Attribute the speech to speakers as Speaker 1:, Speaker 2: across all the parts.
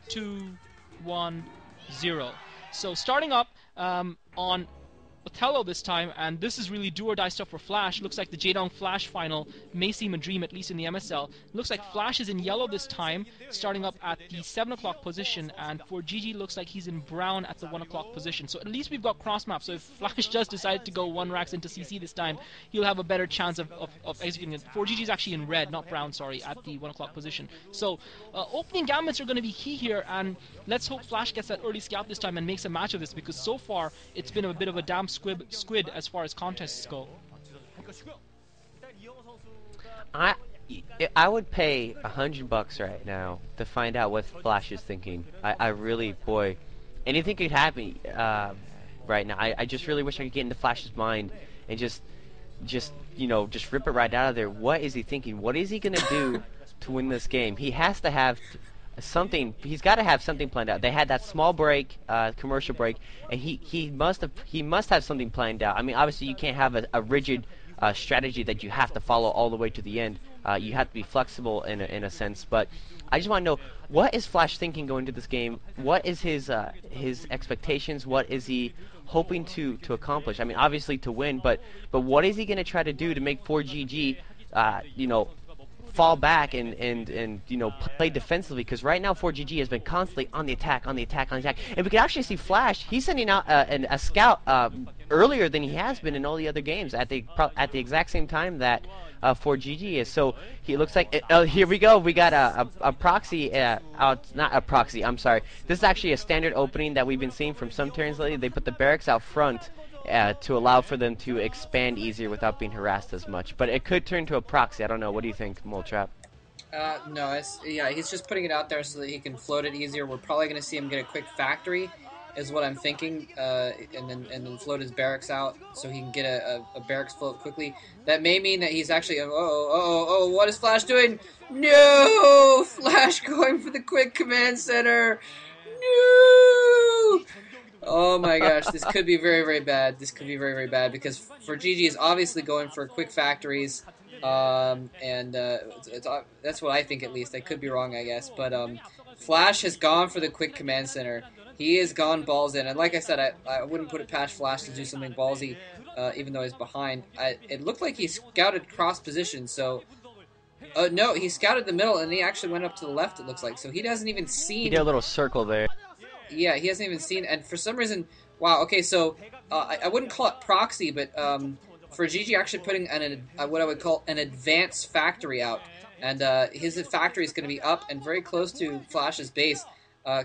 Speaker 1: 2, 1, 0. So starting up on Othello this time, and this is really do or die stuff for Flash. Looks like the Jaedong Flash final may seem a dream, at least in the MSL. Looks like Flash is in yellow this time, starting up at the 7 o'clock position, and fOrGG looks like he's in brown at the 1 o'clock position. So at least we've got cross maps, so if Flash does decide to go 1 racks into CC this time, he'll have a better chance of executing it. fOrGG is actually in red, not brown, sorry, at the 1 o'clock position. So opening gambits are going to be key here, and let's hope Flash gets that early scout this time and makes a match of this, because so far it's been a bit of a damn squid as far as contests go.
Speaker 2: I would pay $100 right now to find out what Flash is thinking. I really, boy, anything could happen right now. I just really wish I could get into Flash's mind and just rip it right out of there. What is he thinking? What is he gonna do to win this game? He has to have something. He's got to have something planned out. They had that small break, commercial break, and he must have something planned out. I mean, obviously you can't have a rigid strategy that you have to follow all the way to the end. You have to be flexible in a sense. But I just want to know, what is Flash thinking going into this game? What is his expectations? What is he hoping to accomplish? I mean, obviously to win, but what is he going to try to do to make fOrGG fall back and play defensively? Because right now fOrGG has been constantly on the attack, and we can actually see Flash. He's sending out a scout earlier than he has been in all the other games at the exact same time that fOrGG is. So he looks like here we go. We got a proxy out, not a proxy. I'm sorry. This is actually a standard opening that we've been seeing from some Terrans lately. They put the barracks out front to allow for them to expand easier without being harassed as much. But it could turn to a proxy. I don't know. What do you think, Moltrap?
Speaker 3: No, he's just putting it out there so that he can float it easier. We're probably going to see him get a quick factory, is what I'm thinking, and then float his barracks out so he can get a barracks float quickly. That may mean that he's actually, what is Flash doing? No! Flash going for the quick command center! No! Oh my gosh, this could be very, very bad. This could be very, very bad because fOrGG is obviously going for quick factories, and that's what I think at least. I could be wrong, I guess, but Flash has gone for the quick command center. He has gone balls in, and like I said, I wouldn't put it past Flash to do something ballsy, even though he's behind. It looked like he scouted cross position, so... no, he scouted the middle, and he actually went up to the left, it looks like, so he hasn't even seen...
Speaker 2: He did a little circle there.
Speaker 3: Yeah, he hasn't even seen, and for some reason, wow, okay, so, I wouldn't call it proxy, but, fOrGG actually putting what I would call an advanced factory out, and, his factory is going to be up and very close to Flash's base,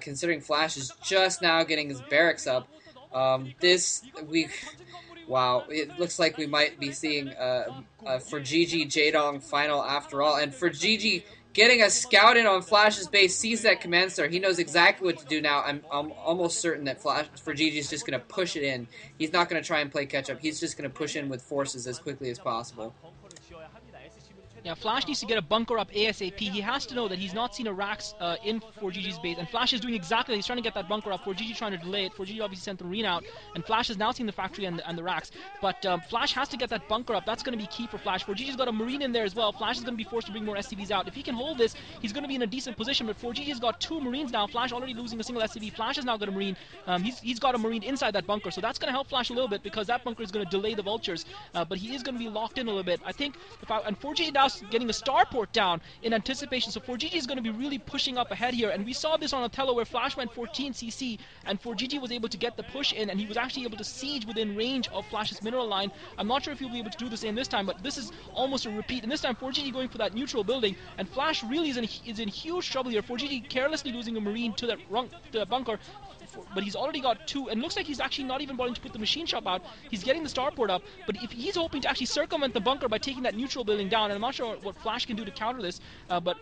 Speaker 3: considering Flash is just now getting his barracks up. Wow, it looks like we might be seeing, fOrGG Jaedong final after all, and fOrGG getting a scout in on Flash's base, sees that command center. He knows exactly what to do now. I'm almost certain that fOrGG is just going to push it in. He's not going to try and play catch-up. He's just going to push in with forces as quickly as possible.
Speaker 1: Yeah, Flash needs to get a bunker up ASAP. He has to know that he's not seen a racks in fOrGG's base, and Flash is doing exactly that. He's trying to get that bunker up. fOrGG trying to delay it. fOrGG obviously sent the marine out, and Flash has now seen the factory and the racks. But Flash has to get that bunker up. That's going to be key for Flash. fOrGG's got a marine in there as well. Flash is going to be forced to bring more SCVs out. If he can hold this, he's going to be in a decent position, but fOrGG's got 2 marines now. Flash already losing a single SCV. Flash has now got a marine. He's got a marine inside that bunker, so that's going to help Flash a little bit because that bunker is going to delay the vultures, but he is going to be locked in a little bit. I think, and fOrGG now getting a star down in anticipation, so fOrGG is going to be really pushing up ahead here, and we saw this on Othello where Flash went 14 CC and fOrGG was able to get the push in, and he was actually able to siege within range of Flash's mineral line. I'm not sure if he'll be able to do the same this time, but this is almost a repeat, and this time fOrGG going for that neutral building, and Flash really is in huge trouble here. fOrGG carelessly losing a marine to that bunker, but he's already got 2, and looks like he's actually not even bothering to put the machine shop out. He's getting the starport up, but if he's hoping to actually circumvent the bunker by taking that neutral building down, and I'm not sure what Flash can do to counter this, but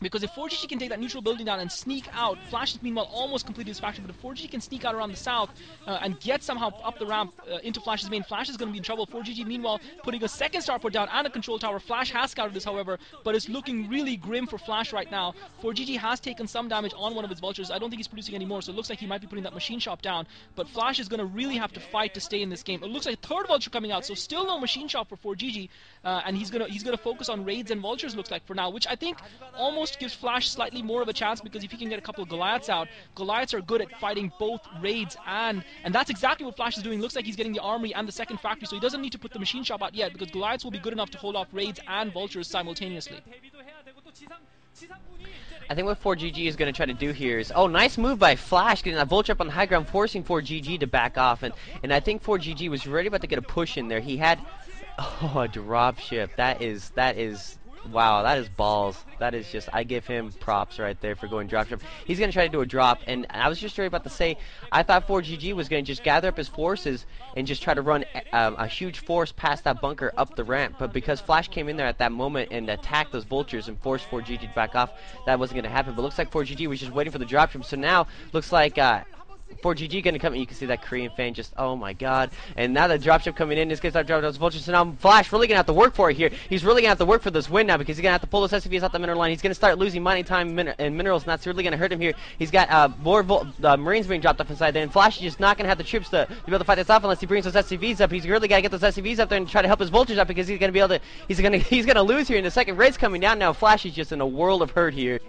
Speaker 1: because if fOrGG can take that neutral building down and sneak out, Flash is meanwhile almost completed his factory, but if fOrGG can sneak out around the south and get somehow up the ramp into Flash's main, Flash is going to be in trouble. fOrGG meanwhile putting a second starport down and a control tower. Flash has scouted this, however, but it's looking really grim for Flash right now. fOrGG has taken some damage on one of his vultures. I don't think he's producing any more, so it looks like he might be putting that machine shop down, but Flash is going to really have to fight to stay in this game. It looks like a third vulture coming out, so still no machine shop for fOrGG, and he's going to focus on raids and vultures, looks like, for now, which I think almost almost gives Flash slightly more of a chance, because if he can get a couple of Goliaths out, Goliaths are good at fighting both raids, and that's exactly what Flash is doing. Looks like he's getting the armory and the second factory, so he doesn't need to put the machine shop out yet, because Goliaths will be good enough to hold off raids and vultures simultaneously.
Speaker 2: I think what fOrGG is going to try to do here is, oh, nice move by Flash, getting that vulture up on the high ground, forcing fOrGG to back off, and I think fOrGG was ready about to get a push in there. He had, oh, a drop ship. That is, wow, that is balls. That is just, I give him props right there for going drop ship. He's going to try to do a drop, and I was just about to say, I thought fOrGG was going to just gather up his forces and just try to run a huge force past that bunker up the ramp, but because Flash came in there at that moment and attacked those vultures and forced fOrGG to back off, that wasn't going to happen. But looks like fOrGG was just waiting for the drop ship, so now looks like fOrGG gonna come in. You can see that Korean fan just, oh my god. And now the dropship coming in, this gonna start dropping those vultures. So now Flash really gonna have to work for it here. He's really gonna have to work for this win now, because he's gonna have to pull those SCVs out the mineral line. He's gonna start losing mining time and minerals, and that's really gonna hurt him here. He's got more Marines being dropped off inside there, and Flash is just not gonna have the troops to be able to fight this off unless he brings those SCVs up. He's really gotta get those SCVs up there and try to help his vultures up, because he's gonna be able to, he's gonna lose here in the second raid's coming down now. Flash is just in a world of hurt here.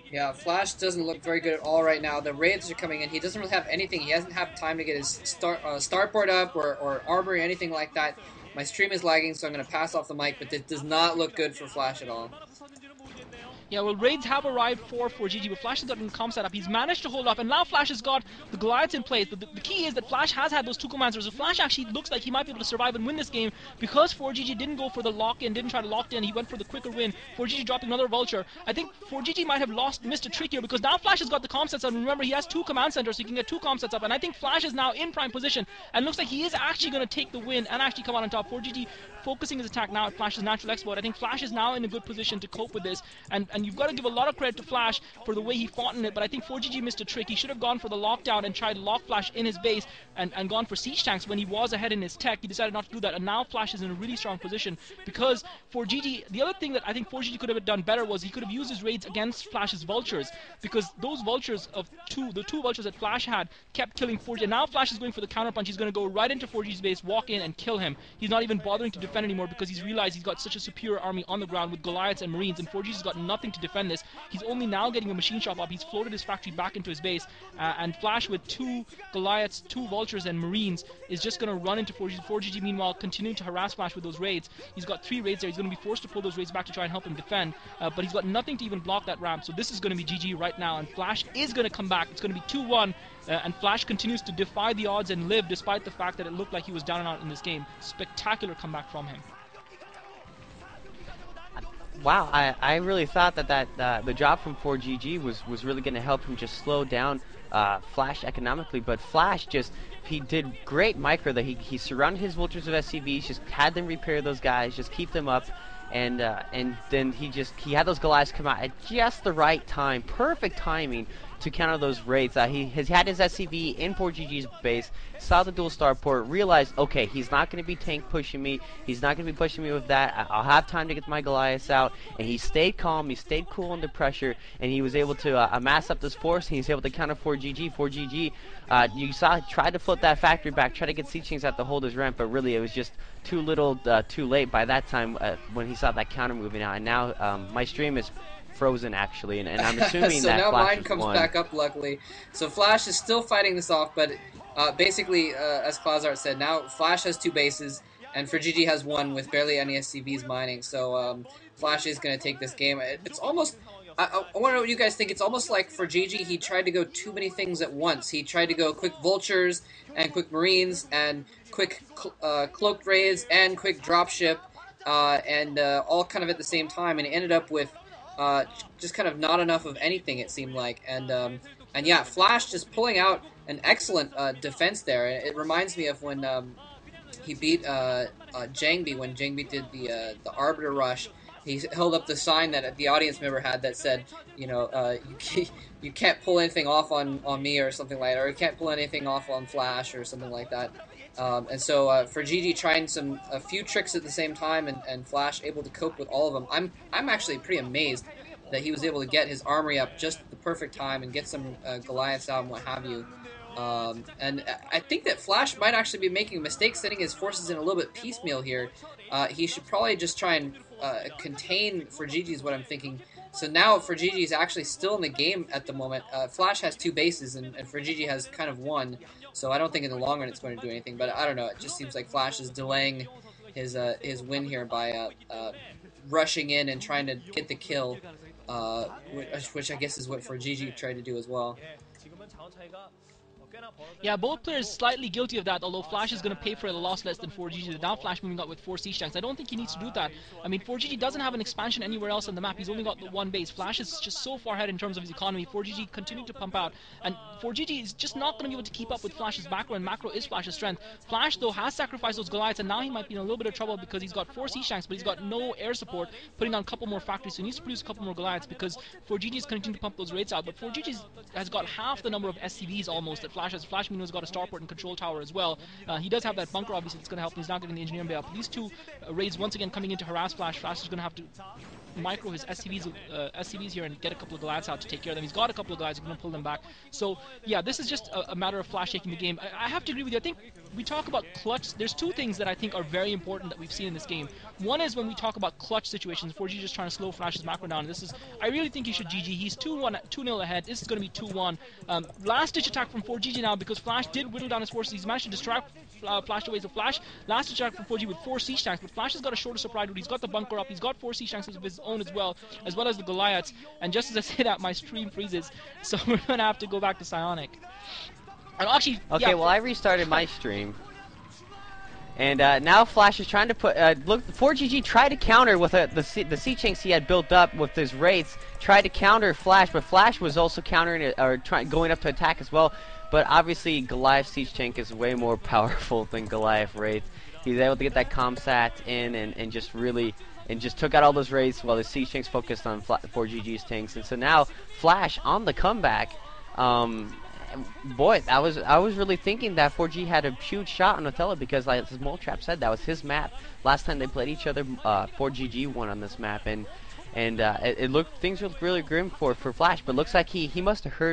Speaker 3: Yeah, Flash doesn't look very good at all right now. The raids are coming in. He doesn't really have anything. He hasn't had time to get his starport up or armory or anything like that. My stream is lagging, so I'm going to pass off the mic, but this does not look good for Flash at all.
Speaker 1: Yeah, well, raids have arrived for fOrGG, but Flash has gotten comp set up. He's managed to hold off, and now Flash has got the Goliaths in place. But the key is that Flash has had those two commanders, so Flash actually looks like he might be able to survive and win this game, because fOrGG didn't go for the lock-in, didn't try to lock in. He went for the quicker win. fOrGG dropping another vulture. I think fOrGG might have missed a trick here, because now Flash has got the comp sets up. And remember, he has two command centers, so he can get two comp sets up. And I think Flash is now in prime position, and looks like he is actually going to take the win and actually come out on top. fOrGG focusing his attack now at Flash's natural exploit. I think Flash is now in a good position to cope with this, and you've got to give a lot of credit to Flash for the way he fought in it, but I think fOrGG missed a trick. He should have gone for the lockdown and tried to lock Flash in his base and gone for siege tanks when he was ahead in his tech. He decided not to do that, and now Flash is in a really strong position, because fOrGG, the other thing that I think fOrGG could have done better was he could have used his raids against Flash's vultures, because those vultures the two vultures that Flash had kept killing fOrGG, and now Flash is going for the counterpunch. He's going to go right into fOrGG's base, walk in and kill him. He's not even bothering to defend anymore, because he's realized he's got such a superior army on the ground with Goliaths and Marines, and fOrGG's got nothing to defend this. He's only now getting a machine shop up. He's floated his factory back into his base, and Flash with two Goliaths, two vultures and Marines is just going to run into fOrGG. fOrGG meanwhile continuing to harass Flash with those raids. He's got 3 raids there. He's going to be forced to pull those raids back to try and help him defend, but he's got nothing to even block that ramp, so this is going to be GG right now, and Flash is going to come back. It's going to be 2-1, and Flash continues to defy the odds and live despite the fact that it looked like he was down and out in this game. Spectacular comeback from him.
Speaker 2: Wow, I really thought that the drop from fOrGG was really going to help him just slow down Flash economically, but Flash he did great micro that he surrounded his vultures with SCVs, just had them repair those guys, just keep them up, and then he had those Goliaths come out at just the right time, perfect timing to counter those raids. He has had his SCV in fOrGG's base, saw the dual starport, realized, okay, he's not going to be tank pushing me, he's not going to be pushing me with that, I'll have time to get my Goliaths out, and he stayed calm, he stayed cool under pressure, and he was able to amass up this force, and he was able to counter fOrGG. fOrGG, you saw, tried to flip that factory back, try to get siege tanks out to hold his ramp, but really it was just too little, too late by that time when he saw that counter moving out, and now my stream is frozen actually, and I'm assuming
Speaker 3: so
Speaker 2: that
Speaker 3: now
Speaker 2: Flash
Speaker 3: mine comes
Speaker 2: won.
Speaker 3: back up luckily. So Flash is still fighting this off, but basically, as Clausart said, now Flash has 2 bases, and fOrGG has 1 with barely any SCVs mining. So Flash is going to take this game. It's almost, I want to know what you guys think. It's almost like fOrGG, he tried to go too many things at once. He tried to go quick vultures and quick marines and quick cloaked raids and quick dropship, and all kind of at the same time, and he ended up with just kind of not enough of anything, it seemed like, and yeah, Flash just pulling out an excellent defense there. It reminds me of when he beat Jangbi, when Jangbi did the Arbiter Rush. He held up the sign that the audience member had that said, you know, you can't pull anything off on me or something like that, or you can't pull anything off on Flash or something like that. And so fOrGG trying a few tricks at the same time, and Flash able to cope with all of them. I'm actually pretty amazed that he was able to get his armory up just at the perfect time and get some Goliaths out and what have you. And I think that Flash might actually be making a mistake setting his forces in a little bit piecemeal here. He should probably just try and contain fOrGG is what I'm thinking. So now fOrGG is actually still in the game at the moment. Flash has 2 bases, and fOrGG has kind of 1. So I don't think in the long run it's going to do anything. But I don't know. It just seems like Flash is delaying his win here by rushing in and trying to get the kill, which I guess is what fOrGG tried to do as well.
Speaker 1: Yeah, both players slightly guilty of that, although Flash is going to pay for a loss less than fOrGG. Now Flash moving up with 4 siege tanks. I don't think he needs to do that. I mean, fOrGG doesn't have an expansion anywhere else on the map. He's only got the 1 base. Flash is just so far ahead in terms of his economy. fOrGG continuing to pump out, and fOrGG is just not going to be able to keep up with Flash's macro, and macro is Flash's strength. Flash, though, has sacrificed those Goliaths, and now he might be in a little bit of trouble because he's got 4 siege tanks, but he's got no air support, putting down a couple more factories, so he needs to produce a couple more Goliaths because fOrGG is continuing to pump those raids out. But fOrGG has got half the number of SCVs almost that Flash has. Flash, has got a starport and control tower as well. He does have that bunker, obviously, that's going to help him. He's not getting the engineering bay up. But these 2 raids once again coming in to harass Flash. Flash is going to have to micro his SCVs here and get a couple of Goliaths out to take care of them. He's got a couple of Goliaths, he's going to pull them back. So yeah, this is just a matter of Flash taking the game. I have to agree with you. I think we talk about clutch. There's 2 things that I think are very important that we've seen in this game. One is when we talk about clutch situations, fOrGG just trying to slow Flash's macro down. This is, I really think he should GG. He's 2-0 ahead. This is going to be 2-1. Last ditch attack from fOrGG now because Flash did whittle down his forces. He's managed to distract Flash away. So Flash, last ditch attack from fOrGG with 4 siege tanks, but Flash has got a shorter supply route. He's got the bunker up. He's got 4 siege tanks of his own as well as the Goliaths. And just as I say that, my stream freezes, so we're gonna have to go back to Psionic. And actually,
Speaker 2: okay,
Speaker 1: yeah,
Speaker 2: well, I restarted my stream. And now Flash is trying to put, look, fOrGG tried to counter with the siege tanks he had built up with his wraiths, tried to counter Flash, but Flash was also countering it, or going up to attack as well. But obviously, Goliath siege tank is way more powerful than Goliath wraith. He's able to get that comsat in and just really, and just took out all those wraiths while the siege tanks focused on fOrGG's tanks. And so now Flash on the comeback. Boy, I was really thinking that fOrGG had a huge shot on Othello because, like as Moltrap said, that was his map. Last time they played each other, fOrGG won on this map, and things looked really grim for Flash. But looks like he must have heard